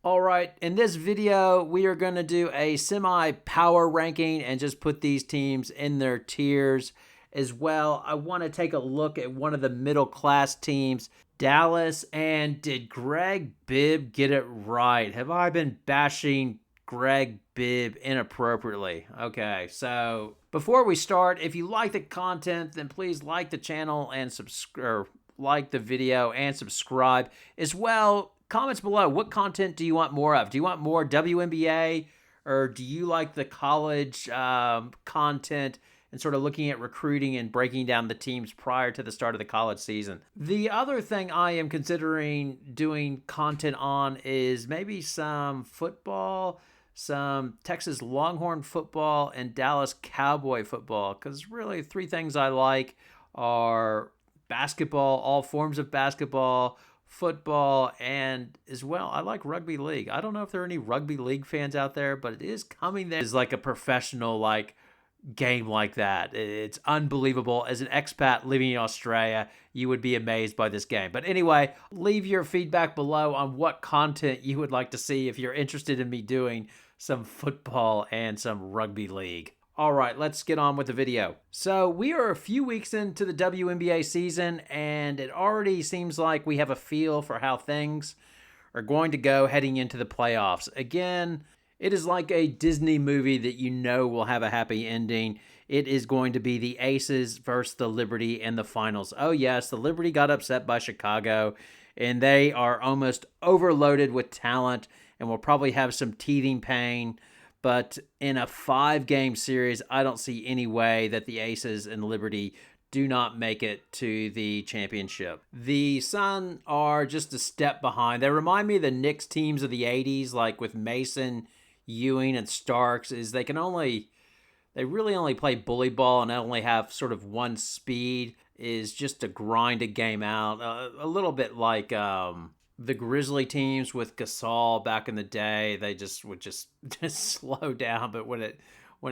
All right, in this video, we are going to do a semi-power ranking and just put these teams in their tiers as well. I want to take a look at one of the middle-class teams, Dallas, and did Greg Bibb get it right? Have I been bashing Greg Bibb inappropriately? Okay, so before we start, if you like the content, then please like the channel and subscribe, like the video and subscribe as well. Comments below, what content do you want more of? Do you want more WNBA, or do you like the college content and sort of looking at recruiting and breaking down the teams prior to the start of the college season? The other thing I am considering doing content on is maybe some football, some Texas Longhorn football, and Dallas Cowboy football, because really three things I like are basketball, all forms of basketball, football, and as well, I like rugby league. I don't know if there are any rugby league fans out there, but it is coming there. It's like a professional game like that. It's unbelievable. As an expat living in Australia, you would be amazed by this game. But anyway, leave your feedback below on what content you would like to see if you're interested in me doing some football and some rugby league. All right, let's get on with the video. So we are a few weeks into the WNBA season, and it already seems like we have a feel for how things are going to go heading into the playoffs. Again, it is like a Disney movie that you know will have a happy ending. It is going to be the Aces versus the Liberty in the finals. Oh yes, the Liberty got upset by Chicago, and they are almost overloaded with talent and will probably have some teething pain. But in a 5-game series, I don't see any way that the Aces and Liberty do not make it to the championship. The Sun are just a step behind. They remind me of the Knicks teams of the 80s, like with Mason, Ewing, and Starks, is they really only play bully ball and only have sort of one speed, is just to grind a game out. A little bit like the Grizzly teams with Gasol back in the day. They would just slow down. But when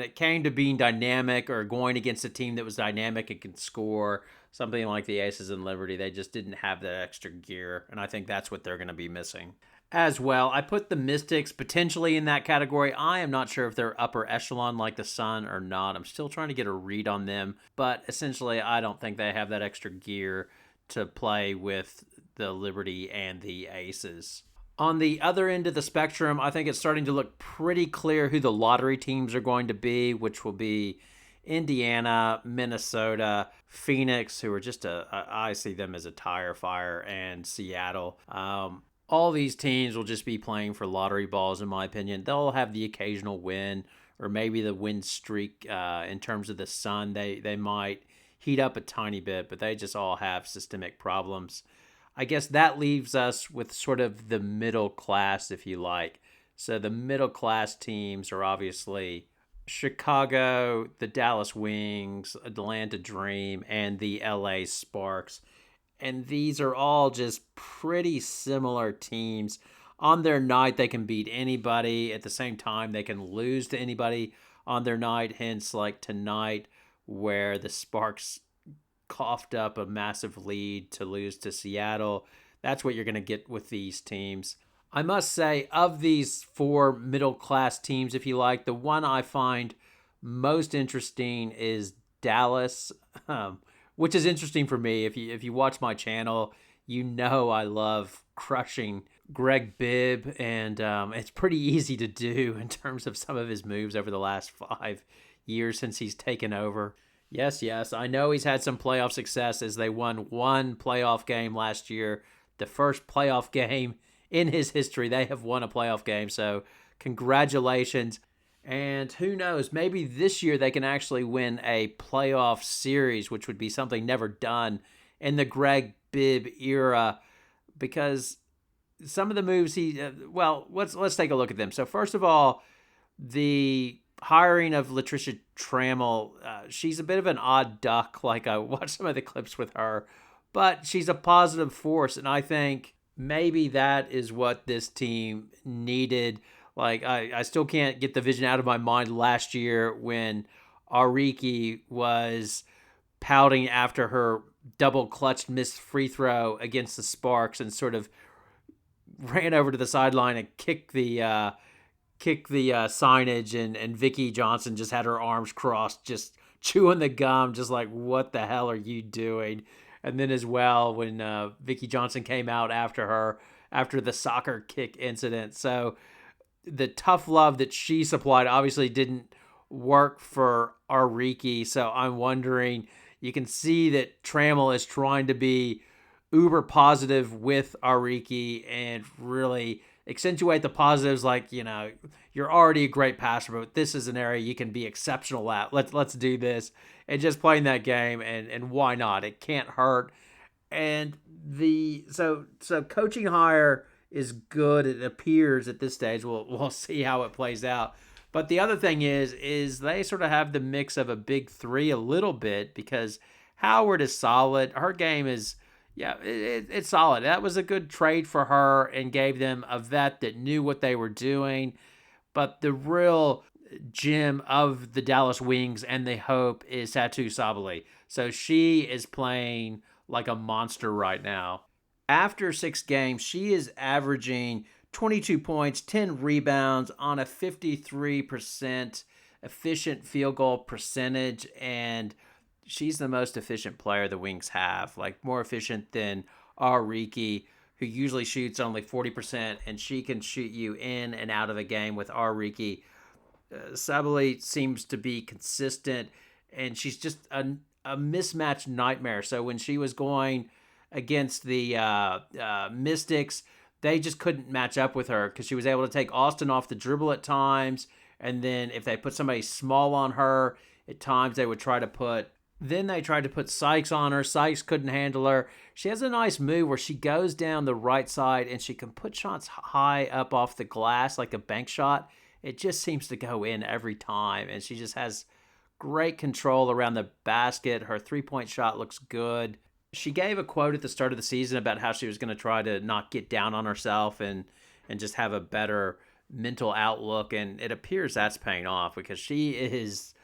it came to being dynamic or going against a team that was dynamic and could score, something like the Aces and Liberty, they just didn't have that extra gear. And I think that's what they're going to be missing. As well, I put the Mystics potentially in that category. I am not sure if they're upper echelon like the Sun or not. I'm still trying to get a read on them. But essentially, I don't think they have that extra gear to play with the Liberty and the Aces. On the other end of the spectrum, I think it's starting to look pretty clear who the lottery teams are going to be, which will be Indiana, Minnesota, Phoenix, who are just I see them as a tire fire, and Seattle. All these teams will just be playing for lottery balls, in my opinion. They'll have the occasional win, or maybe the win streak. In terms of the Sun, they might heat up a tiny bit, but they just all have systemic problems. I guess that leaves us with sort of the middle class, if you like. So the middle class teams are obviously Chicago, the Dallas Wings, Atlanta Dream, and the LA Sparks. And these are all just pretty similar teams. On their night, they can beat anybody. At the same time, they can lose to anybody on their night. Hence, like tonight, where the Sparks coughed up a massive lead to lose to Seattle. That's what you're going to get with these teams. I must say, of these 4 middle-class teams, if you like, the one I find most interesting is Dallas, which is interesting for me. If you watch my channel, you know I love crushing Greg Bibb, and it's pretty easy to do in terms of some of his moves over the last 5 years since he's taken over. Yes, I know he's had some playoff success as they won 1 playoff game last year. The first playoff game in his history. They have won a playoff game, so congratulations. And who knows, maybe this year they can actually win a playoff series, which would be something never done in the Greg Bibb era, because some of the moves let's take a look at them. So first of all, the hiring of Latricia Trammell, she's a bit of an odd duck. Like, I watched some of the clips with her, but she's a positive force, and I think maybe that is what this team needed. Like, I still can't get the vision out of my mind last year when Ariki was pouting after her double clutched missed free throw against the Sparks and sort of ran over to the sideline and kicked the signage, and Vicky Johnson just had her arms crossed, just chewing the gum, just like, what the hell are you doing? And then as well, when Vicky Johnson came out after her, after the soccer kick incident. So the tough love that she supplied obviously didn't work for Ariki. So I'm wondering, you can see that Trammell is trying to be uber positive with Ariki and really accentuate the positives. Like, you're already a great passer, but this is an area you can be exceptional at. Let's do this, and just playing that game, and why not? It can't hurt. And so coaching hire is good. It appears at this stage. We'll see how it plays out. But the other thing is they sort of have the mix of a big three a little bit, because Howard is solid. Her game is, yeah, it's solid. That was a good trade for her and gave them a vet that knew what they were doing. But the real gem of the Dallas Wings and the hope is Satou Sabally. So she is playing like a monster right now. After 6 games, she is averaging 22 points, 10 rebounds on a 53% efficient field goal percentage, and she's the most efficient player the Wings have, like more efficient than Ariki, who usually shoots only 40%, and she can shoot you in and out of a game with Ariki. Sabally seems to be consistent, and she's just a mismatch nightmare. So when she was going against the Mystics, they just couldn't match up with her, because she was able to take Austin off the dribble at times, and then if they put somebody small on her, at times they would try to put... Then they tried to put Sykes on her. Sykes couldn't handle her. She has a nice move where she goes down the right side and she can put shots high up off the glass like a bank shot. It just seems to go in every time, and she just has great control around the basket. Her three-point shot looks good. She gave a quote at the start of the season about how she was going to try to not get down on herself and just have a better mental outlook, and it appears that's paying off, because she is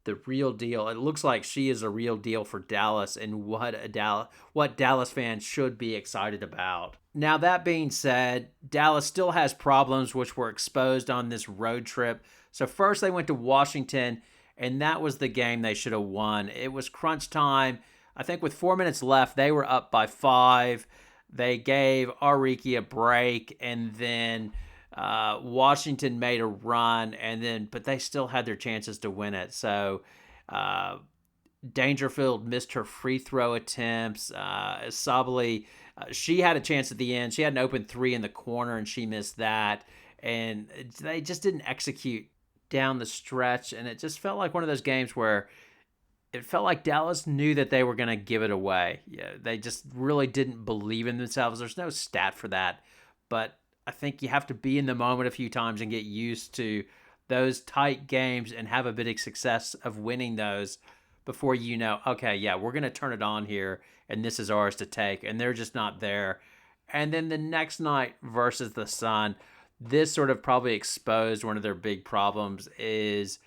the real deal. It looks like she is a real deal for Dallas, and what Dallas fans should be excited about. Now, that being said, Dallas still has problems which were exposed on this road trip. So first they went to Washington, and that was the game they should have won. It was crunch time. I think with 4 minutes left, they were up by 5. They gave Ariki a break, and then Washington made a run, but they still had their chances to win it. So Dangerfield missed her free throw attempts. Sabally, she had a chance at the end. She had an open 3 in the corner, and she missed that. And they just didn't execute down the stretch, and it just felt like one of those games where it felt like Dallas knew that they were going to give it away. Yeah, they just really didn't believe in themselves. There's no stat for that, but I think you have to be in the moment a few times and get used to those tight games and have a bit of success of winning those before you know, okay, yeah, we're going to turn it on here, and this is ours to take, and they're just not there. And then the next night versus the Sun, this sort of probably exposed one of their big problems, is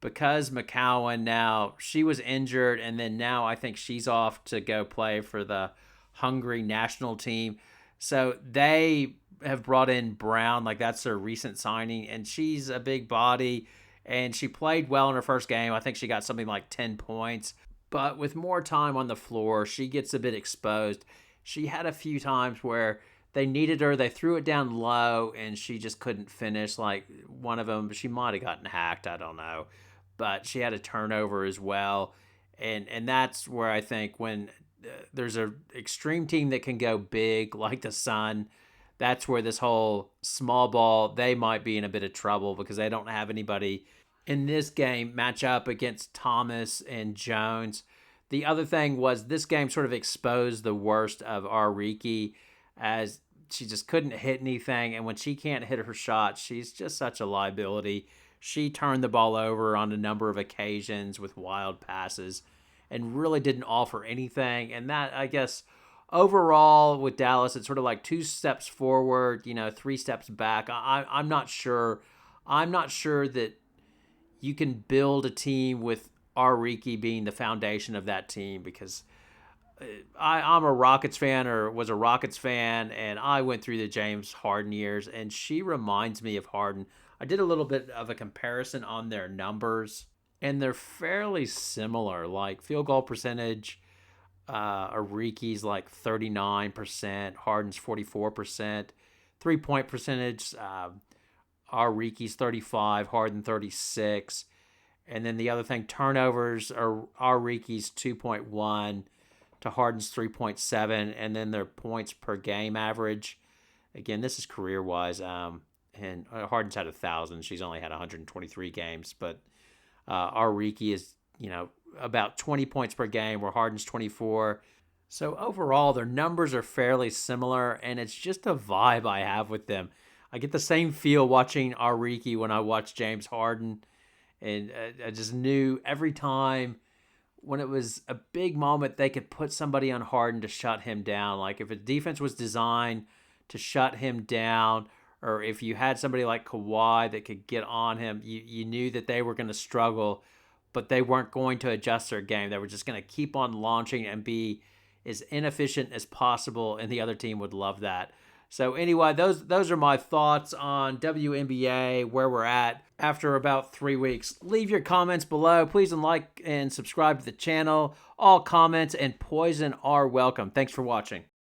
because McCowan now, she was injured, and then now I think she's off to go play for the Hungary national team. So they have brought in Brown, like that's their recent signing, and she's a big body, and she played well in her first game. I think she got something like 10 points, but with more time on the floor, she gets a bit exposed. She had a few times where they needed her, they threw it down low, and she just couldn't finish. Like one of them, she might have gotten hacked, I don't know, but she had a turnover as well. And that's where I think when there's an extreme team that can go big, like the Sun, that's where this whole small ball, they might be in a bit of trouble, because they don't have anybody in this game match up against Thomas and Jones. The other thing was this game sort of exposed the worst of Ariki, as she just couldn't hit anything. And when she can't hit her shot, she's just such a liability. She turned the ball over on a number of occasions with wild passes and really didn't offer anything. And that, I guess, overall with Dallas, it's sort of like 2 steps forward, 3 steps back. I'm not sure. I'm not sure that you can build a team with Ariki being the foundation of that team, because I'm a Rockets fan, or was a Rockets fan, and I went through the James Harden years, and she reminds me of Harden. I did a little bit of a comparison on their numbers, and they're fairly similar. Like field goal percentage, Ariki's like 39%, Harden's 44%. 3-point percentage, Ariki's 35, Harden 36. And then the other thing, turnovers are Ariki's 2.1 to Harden's 3.7, and then their points per game average. Again, this is career wise. And Harden's had 1,000. She's only had 123 games, but Ariki is about 20 points per game, where Harden's 24. So overall, their numbers are fairly similar, and it's just a vibe I have with them. I get the same feel watching Ariki when I watch James Harden, and I just knew every time when it was a big moment, they could put somebody on Harden to shut him down. Like if a defense was designed to shut him down, or if you had somebody like Kawhi that could get on him, you knew that they were going to struggle, but they weren't going to adjust their game. They were just going to keep on launching and be as inefficient as possible, and the other team would love that. So anyway, those are my thoughts on WNBA, where we're at after about 3 weeks. Leave your comments below. Please like and subscribe to the channel. All comments and poison are welcome. Thanks for watching.